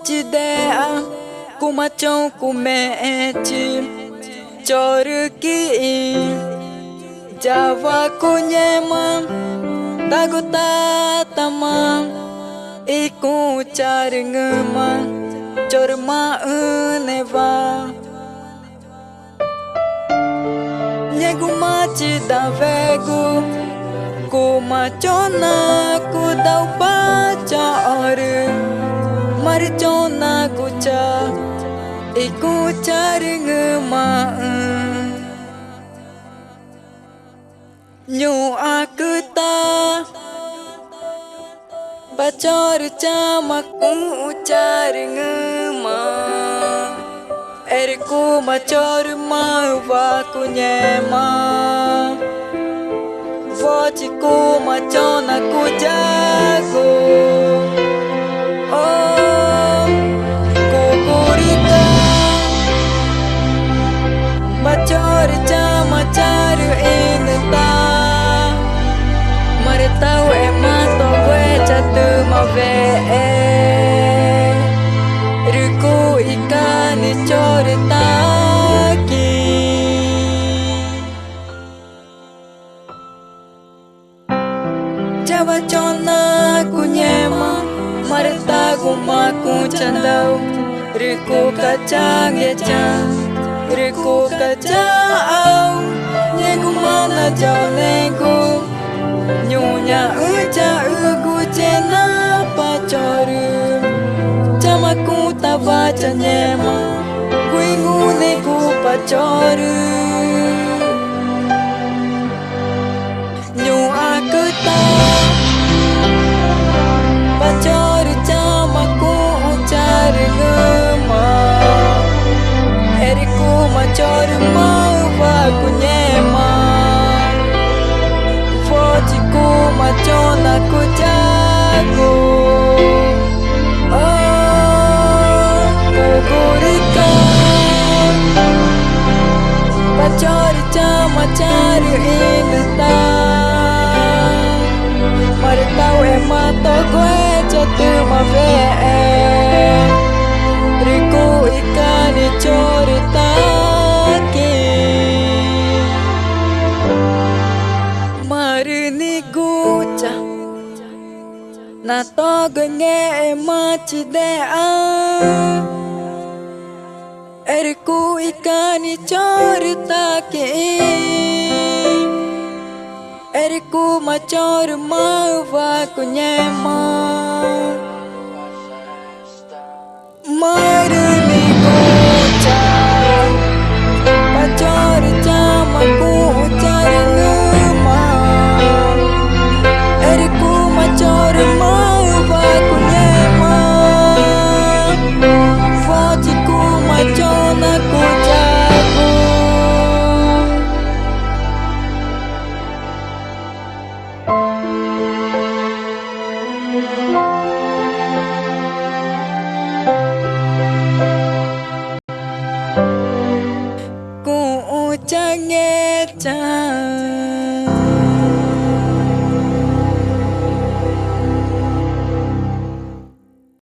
chỉ để cô mà trông cô mẹ chỉ cho được kỹ cha và cô nhẹ mà ta có ta mà ý cô cha được ngơ mà cho được mà này va nhẹ cô mà chỉ đã về cô mà cho na cô đau ba cho rồi mari cho na cô cha ý cô cha được ngơ mà nhu aku ta bacor cha ku cari ngema eriku bacor ma va ku nyema vojiku macona ku jago oh kukurita bacor cha cari inta tahu emas to gue jatuh mau ruku ikan dicuri taki Jawa cona ku nyema marita ku maku candau ruku kacang ya cang ruku kacang nyegu mana jauh negu nyonya uca ugu cena pacoru cama ku tabaca nyema kui ngune ku pacoru nyu aku ta pacoru cama ku ucari ngema eriku macoru mau aku nyema vojiku macona ku jago oh kugurika pacori cama cari insta mari tau emato gue jatuh mave riku ikan dicuri taki guca na to genge maci dea eriku ikan cori taki eriku macor mau aku nyema marini guca pacor cama ku cari ngema eriku macor mau aku nyema vojiku macona ku jago ku ucang ngecang